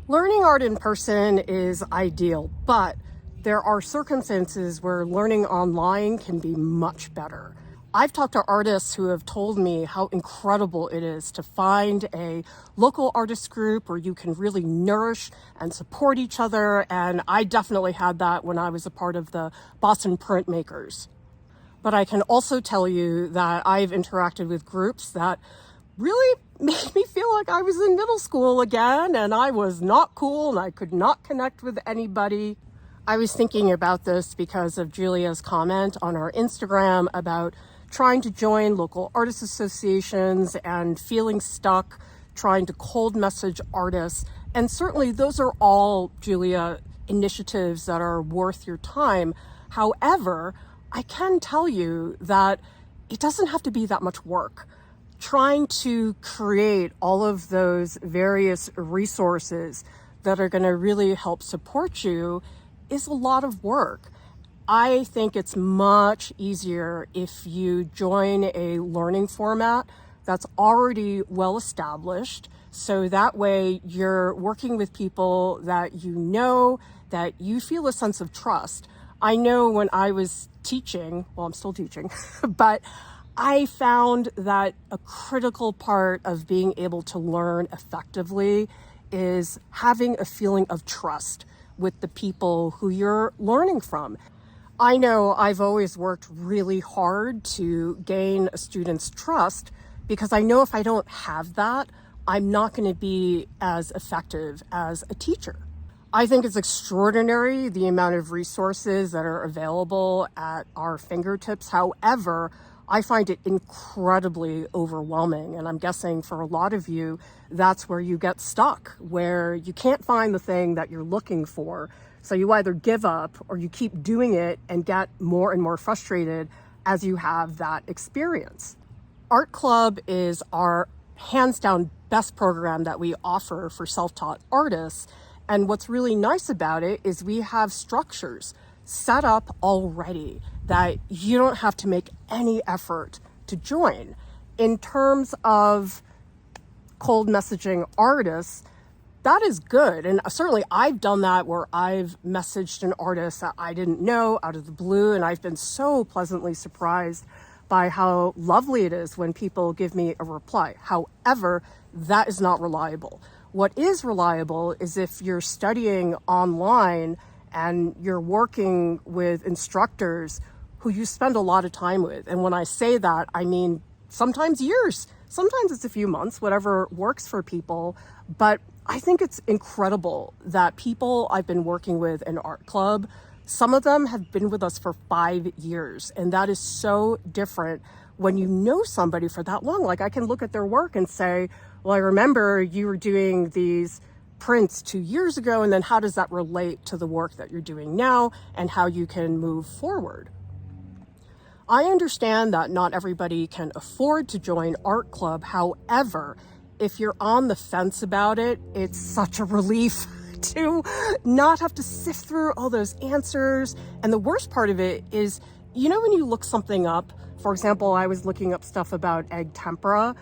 Learning art in person is ideal, but there are circumstances where learning online can be much better. I've talked to artists who have told me how incredible it is to find a local artist group where you can really nourish and support each other, and I definitely had that when I was a part of the Boston Printmakers. But I can also tell you that I've interacted with groups that really made me feel like I was in middle school again, and I was not cool and I could not connect with anybody. I was thinking about this because of Julia's comment on our Instagram about trying to join local artists associations and feeling stuck, trying to cold message artists. And certainly those are all, Julia, initiatives that are worth your time. However, I can tell you that it doesn't have to be that much work. Trying to create all of those various resources that are going to really help support you is a lot of work. I think it's much easier if you join a learning format that's already well established. So that way you're working with people that you know, that you feel a sense of trust. I know when I was teaching, well, I'm still teaching, but I found that a critical part of being able to learn effectively is having a feeling of trust with the people who you're learning from. I know I've always worked really hard to gain a student's trust because I know if I don't have that, I'm not going to be as effective as a teacher. I think it's extraordinary the amount of resources that are available at our fingertips. However, I find it incredibly overwhelming, and I'm guessing for a lot of you, that's where you get stuck, where you can't find the thing that you're looking for. So you either give up or you keep doing it and get more and more frustrated as you have that experience. Art Club is our hands down best program that we offer for self-taught artists. And what's really nice about it is we have structures set up already that you don't have to make any effort to join. In terms of cold messaging artists, that is good. And certainly I've done that where I've messaged an artist that I didn't know out of the blue, and I've been so pleasantly surprised by how lovely it is when people give me a reply. However, that is not reliable. What is reliable is if you're studying online and you're working with instructors who you spend a lot of time with. And when I say that, I mean sometimes years, sometimes it's a few months, whatever works for people. But I think it's incredible that people I've been working with in Art Club, some of them have been with us for 5 years. And that is so different when you know somebody for that long. Like I can look at their work and say, well, I remember you were doing these prints 2 years ago, and then how does that relate to the work that you're doing now and how you can move forward? I understand that not everybody can afford to join Art Club. However, if you're on the fence about it, it's such a relief to not have to sift through all those answers. And the worst part of it is, you know, when you look something up, for example, I was looking up stuff about egg tempera,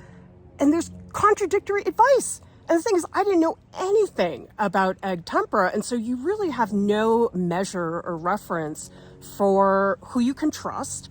and there's contradictory advice. And the thing is, I didn't know anything about egg tempera. And so you really have no measure or reference for who you can trust.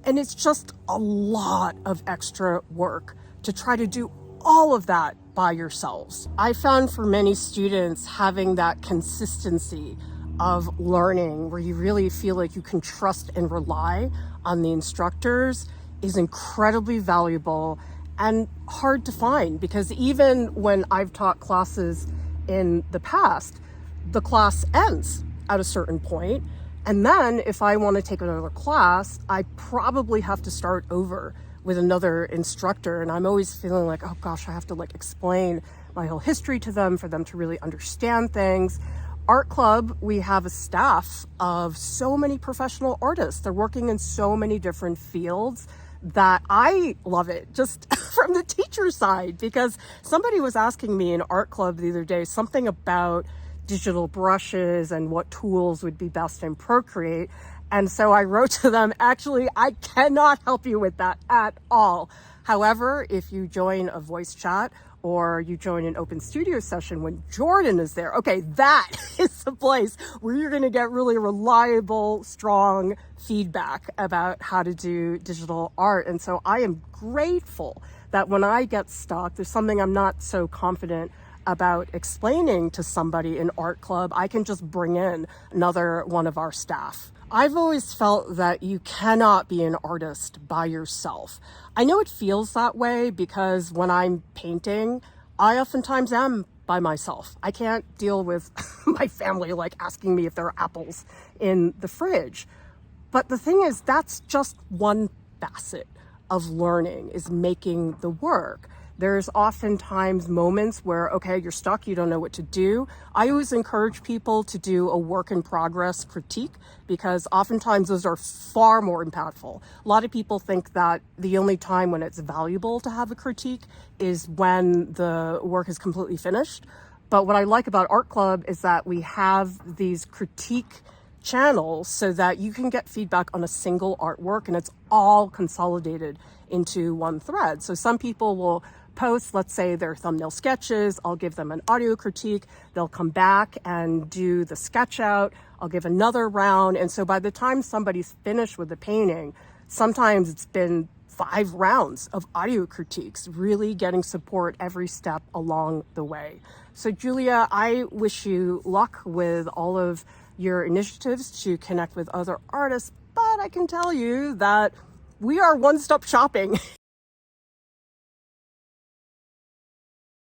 And it's just a lot of extra work to try to do all of that by yourselves. I found for many students having that consistency of learning where you really feel like you can trust and rely on the instructors is incredibly valuable and hard to find, because even when I've taught classes in the past, the class ends at a certain point. And then if I want to take another class, I probably have to start over with another instructor. And I'm always feeling like, oh gosh, I have to like explain my whole history to them for them to really understand things. Art Club, we have a staff of so many professional artists. They're working in so many different fields that I love it just from the teacher side, because somebody was asking me in Art Club the other day something about digital brushes and what tools would be best in Procreate. And so I wrote to them, actually, I cannot help you with that at all. However, if you join a voice chat or you join an open studio session when Jordan is there. Okay, that is the place where you're going to get really reliable, strong feedback about how to do digital art. And so I am grateful that when I get stuck, there's something I'm not so confident about explaining to somebody in art club, I can just bring in another one of our staff. I've always felt that you cannot be an artist by yourself. I know it feels that way because when I'm painting, I oftentimes am by myself. I can't deal with my family like asking me if there are apples in the fridge. But the thing is, that's just one facet of learning, is making the work. There's oftentimes moments where, okay, you're stuck, you don't know what to do. I always encourage people to do a work in progress critique because oftentimes those are far more impactful. A lot of people think that the only time when it's valuable to have a critique is when the work is completely finished. But what I like about Art Club is that we have these critique channels so that you can get feedback on a single artwork and it's all consolidated into one thread. So some people will post, let's say, their thumbnail sketches. I'll give them an audio critique. They'll come back and do the sketch out. I'll give another round. And so by the time somebody's finished with the painting, sometimes it's been 5 rounds of audio critiques, really getting support every step along the way. So Julia, I wish you luck with all of your initiatives to connect with other artists, but I can tell you that we are one-stop shopping